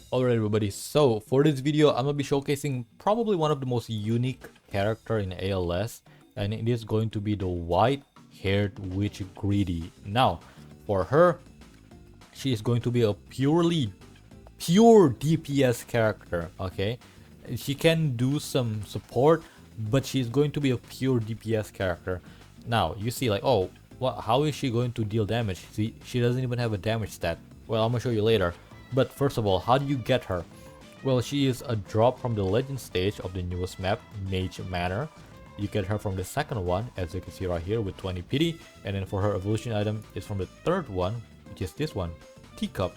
Alright everybody, so for this video I'm gonna be showcasing probably one of the most unique character in ALS, and it is going to be the white-haired witch Greedy. Now for her, she is going to be a pure DPS character. Okay, she can do some support, but she's going to be a pure DPS character. Now you see, like, oh, what, how is she going to deal damage? See, she doesn't even have a damage stat. Well, I'm gonna show you later. But first of all, how do you get her? Well, she is a drop from the legend stage of the newest map, Mage Manor. You get her from the second one, as you can see right here, with 20 pity. And then for her evolution item is from the third one, which is this one, Teacup.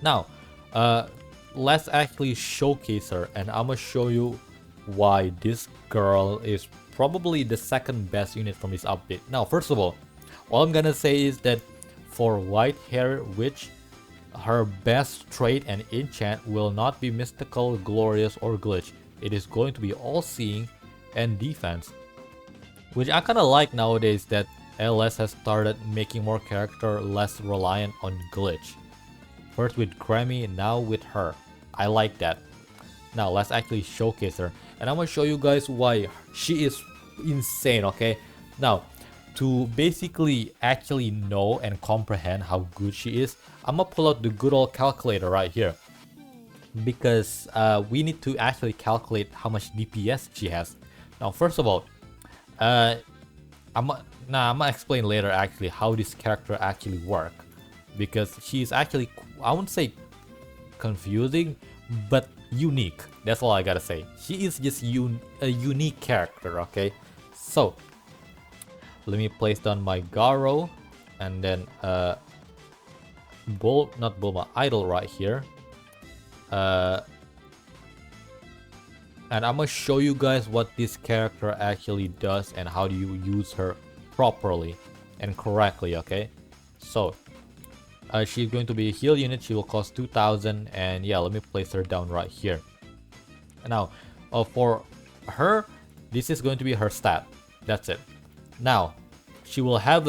Now, let's actually showcase her, and I'm gonna show you why this girl is probably the second best unit from this update. Now, first of all I'm gonna say is that for White Hair Witch, her best trait and enchant will not be mystical, glorious, or glitch. It is going to be all-seeing and defense, which I kind of like nowadays that ALS has started making more character less reliant on glitch. First with Grammy, now with her. I like that. Now let's actually showcase her, and I'm gonna show you guys why she is insane. Okay, now to basically actually know and comprehend how good she is, I'm gonna pull out the good old calculator right here, because we need to actually calculate how much DPS she has. Now first of all, I'm gonna explain later actually how this character actually work, because she's actually, I wouldn't say confusing, but unique. That's all I gotta say. She is just a unique character. Okay, so let me place down my Garo, and then not Bulma, Idol right here. And I'm gonna show you guys what this character actually does and how do you use her properly and correctly. Okay, so she's going to be a heal unit. She will cost 2,000, and yeah, let me place her down right here. Now for her, this is going to be her stat. That's it. Now she will have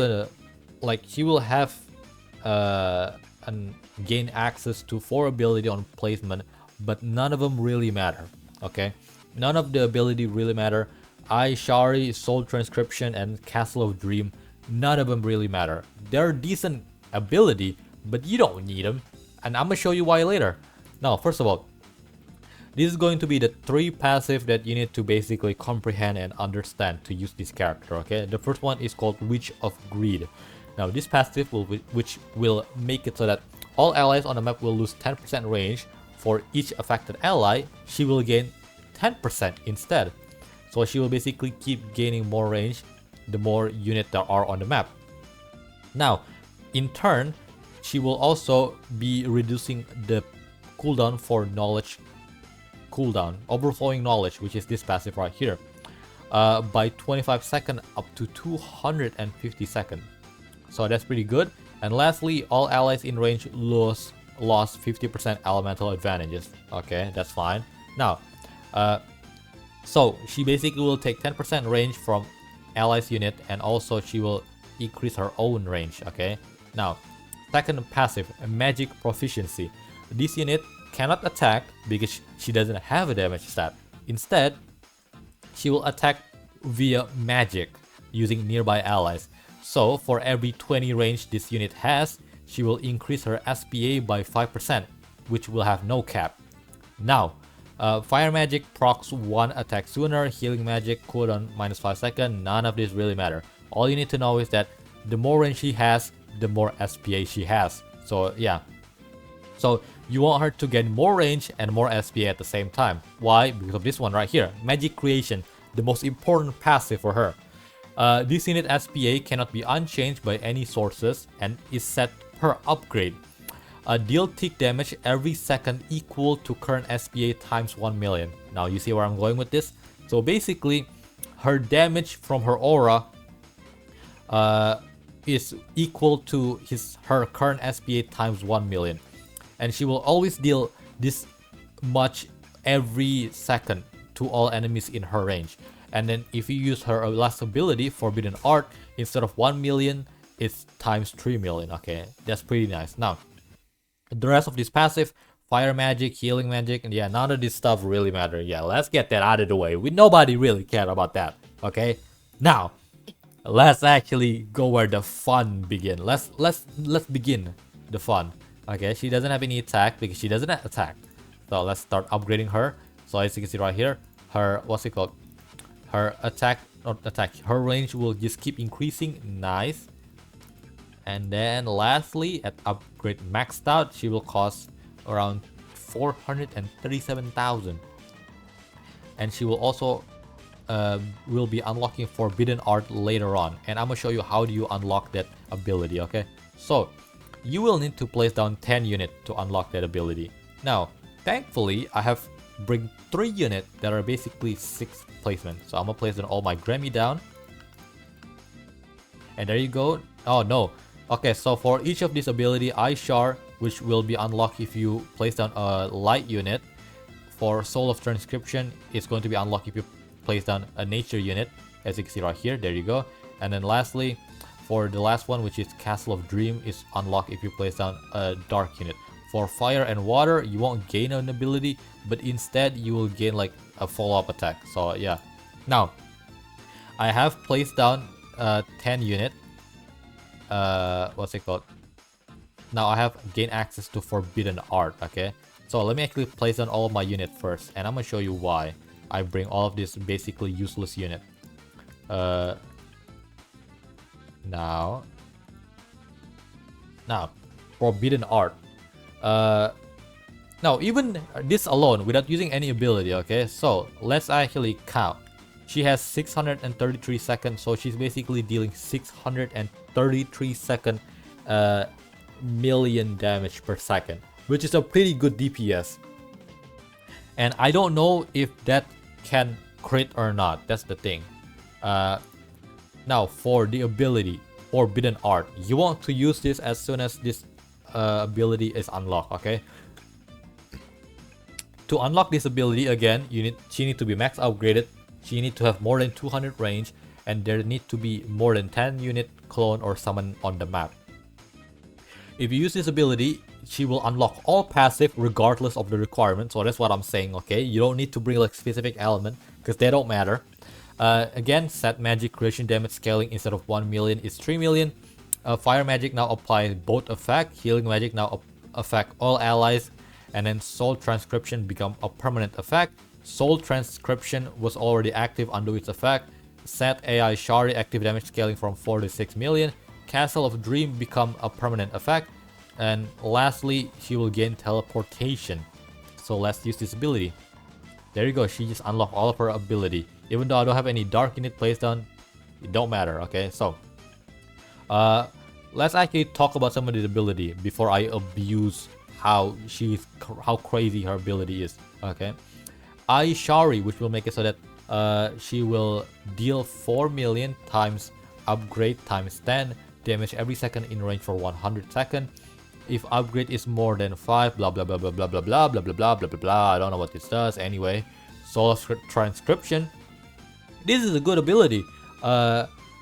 and gain access to 4 ability on placement, but none of them really matter. Okay, none of the ability really matter. Shari, Soul Transcription, and Castle of Dream, none of them really matter. They're decent ability, but you don't need them, and I'm gonna show you why later. Now first of all, this is going to be the 3 passive that you need to basically comprehend and understand to use this character. Okay, the first one is called Witch of Greed. Now this passive which will make it so that all allies on the map will lose 10% range. For each affected ally, she will gain 10% instead. So she will basically keep gaining more range the more units there are on the map. Now, in turn, she will also be reducing the cooldown for knowledge cooldown, overflowing knowledge, which is this passive right here, by 25 seconds up to 250 seconds. So that's pretty good. And lastly, all allies in range lost 50% elemental advantages. Okay, that's fine. Now, so she basically will take 10% range from allies unit, and also she will increase her own range. Okay, now second passive, magic proficiency. This unit cannot attack because she doesn't have a damage stat. Instead, she will attack via magic using nearby allies. So for every 20 range this unit has, she will increase her SPA by 5%, which will have no cap. Now, fire magic procs 1 attack sooner, healing magic cooldown -5 seconds, none of this really matter. All you need to know is that the more range she has, the more SPA she has. So yeah. So you want her to get more range and more SPA at the same time. Why? Because of this one right here, Magic Creation, the most important passive for her. This unit SPA cannot be unchanged by any sources and is set per upgrade. Deal tick damage every second equal to current SPA times 1 million. Now you see where I'm going with this? So basically, her damage from her aura is equal to her current SPA times 1 million. And she will always deal this much every second to all enemies in her range. And then if you use her last ability, Forbidden Art, instead of 1 million, it's times 3 million. Okay, that's pretty nice. Now, the rest of this passive Fire magic, healing magic, and yeah, none of this stuff really matter. Yeah, let's get that out of the way. Nobody really care about that. Okay, now let's actually go where the fun begin. Let's begin the fun. Okay, she doesn't have any attack because she doesn't attack. So let's start upgrading her. So as you can see right here, her what's it called? Her attack, not attack. Her range will just keep increasing. Nice. And then lastly, at upgrade maxed out, she will cost around 437,000. And she will also will be unlocking Forbidden Art later on. And I'm gonna show you how do you unlock that ability, okay? So you will need to place down 10 units to unlock that ability. Now, thankfully, I have bring 3 units that are basically 6 placements. So I'm gonna place all my Grammy down. And there you go. Oh no. Okay, so for each of these ability, Ishar, which will be unlocked if you place down a light unit. For Soul of Transcription, it's going to be unlocked if you place down a nature unit, as you can see right here. There you go. And then lastly, for the last one, which is Castle of Dream, is unlocked if you place down a dark unit. For fire and water, you won't gain an ability, but instead you will gain like a follow-up attack. So yeah. Now, I have placed down 10 unit. What's it called? Now I have gained access to Forbidden Art. Okay, so let me actually place down all of my unit first, and I'm gonna show you why I bring all of this basically useless unit. Now Forbidden Art. Now even this alone without using any ability. Okay, so let's actually count. She has 633 seconds, so she's basically dealing 633 second million damage per second, which is a pretty good DPS. And I don't know if that can crit or not. That's the thing. Now for the ability Forbidden Art, you want to use this as soon as this ability is unlocked. Okay. To unlock this ability again, she need to be max upgraded. She need to have more than 200 range, and there need to be more than 10 unit clone or summon on the map. If you use this ability, she will unlock all passive regardless of the requirement. So that's what I'm saying, okay? You don't need to bring like specific element because they don't matter. Again, set magic creation damage scaling instead of 1 million is 3 million. Fire magic now applies both effect. Healing magic now affect all allies. And then soul transcription become a permanent effect. Soul transcription was already active under its effect. Set AI Shari active damage scaling from 4 to 6 million. Castle of Dream become a permanent effect. And lastly, she will gain teleportation. So let's use this ability. There you go, she just unlocked all of her ability. Even though I don't have any dark unit placed down, it don't matter, okay? So, let's actually talk about some of the ability before I abuse how crazy her ability is, okay? Shari, which will make it so that she will deal 4 million times upgrade times 10 damage every second in range for 100 seconds. If upgrade is more than 5, blah blah blah blah blah blah blah blah blah blah blah blah blah. I don't know what this does. Anyway, Soul of Transcription. This is a good ability.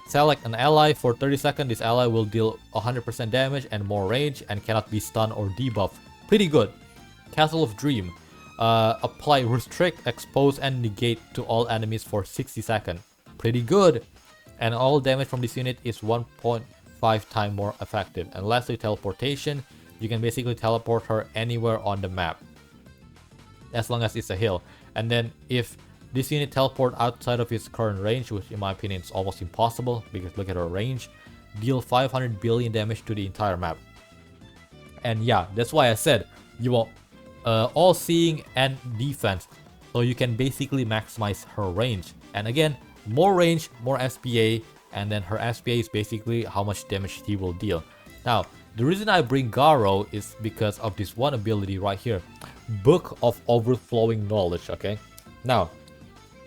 Select an ally for 30 seconds. This ally will deal 100% damage and more range and cannot be stunned or debuffed. Pretty good. Castle of Dream. Apply restrict, expose, and negate to all enemies for 60 seconds. Pretty good. And all damage from this unit is 1.5 times more effective. And lastly, teleportation. You can basically teleport her anywhere on the map, as long as it's a hill. And then if this unit teleport outside of its current range, which in my opinion is almost impossible because look at her range, deal 500 billion damage to the entire map. And yeah, that's why I said you want all seeing and defense, so you can basically maximize her range. And again, more range, more SPA, and then her SPA is basically how much damage she will deal. Now, the reason I bring Garo is because of this one ability right here, Book of Overflowing Knowledge. Okay, now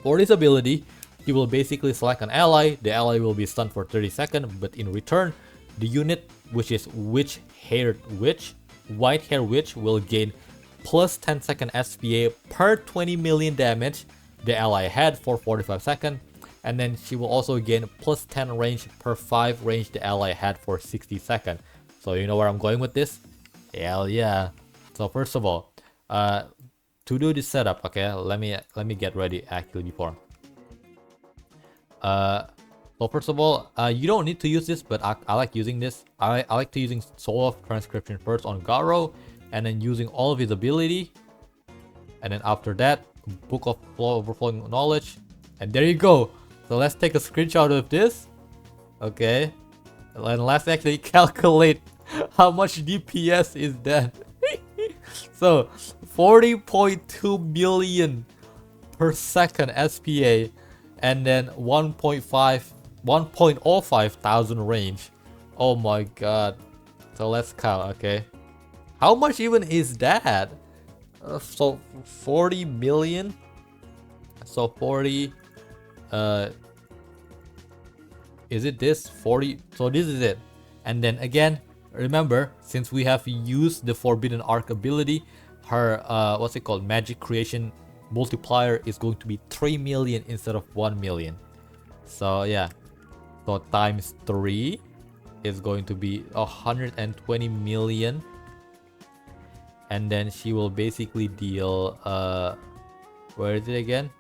for this ability, you will basically select an ally. The ally will be stunned for 30 seconds, but in return, the unit, which is White-Haired Witch, will gain plus 10 second SPA per 20 million damage the ally had for 45 seconds. And then she will also gain plus 10 range per 5 range the ally had for 60 seconds. So you know where I'm going with this? Hell yeah. So first of all, To do this setup, okay, let me get ready actually before. So first of all, you don't need to use this, but I like using this. I like to using Soul of Transcription first on Garo, and then using all of his ability, and then after that, Book of Overflowing Knowledge, and there you go. So let's take a screenshot of this, okay, and let's actually calculate how much DPS is that. So 40.2 million per second SPA, and then 1.05 thousand range. Oh my god. So let's count, okay. How much even is that? So 40 million. So 40. Is it this 40? So this is it. And then again, remember, since we have used the Forbidden Arc ability, her what's it called, magic creation multiplier is going to be 3 million instead of 1 million. So yeah, so times 3 is going to be 120 million, and then she will basically deal where is it again,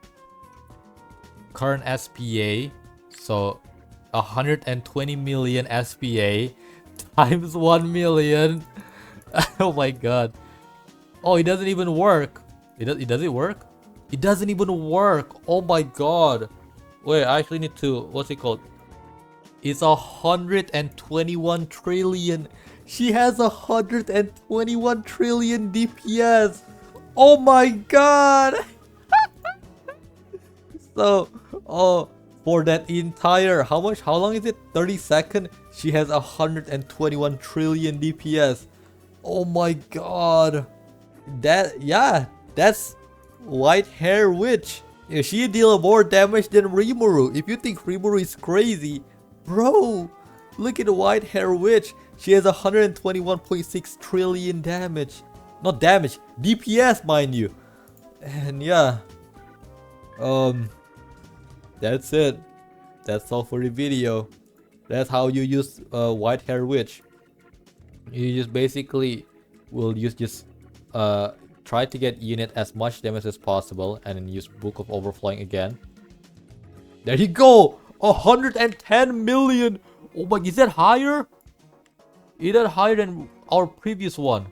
current SPA, so 120 million SPA times 1 million. Oh my god. Oh, it doesn't even work. Does it work? It doesn't even work. Oh my god. Wait, I actually need to, what's it called? It's 121 trillion. She has 121 trillion DPS. Oh my god. So, oh, for that entire, how long is it? 30 seconds. She has 121 trillion DPS. Oh my god. That's White Hair Witch. If she deal more damage than Rimuru. If you think Rimuru is crazy, bro, look at the White Hair Witch. She has 121.6 trillion damage. Not damage, DPS, mind you. And yeah, that's it. That's all for the video. That's how you use White Hair Witch. You just basically will just try to get unit as much damage as possible, and then use Book of Overflowing again. There you go! 110 million! Oh my, is that higher? Is that higher than our previous one?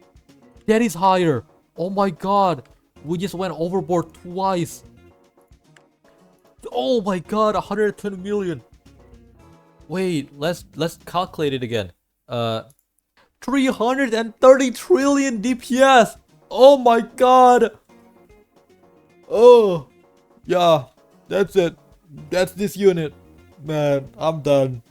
That is higher! Oh my god! We just went overboard twice! Oh my god, 110 million! Wait, let's calculate it again. 330 trillion DPS! Oh my god! Oh, yeah, that's it. That's this unit. Man, I'm done.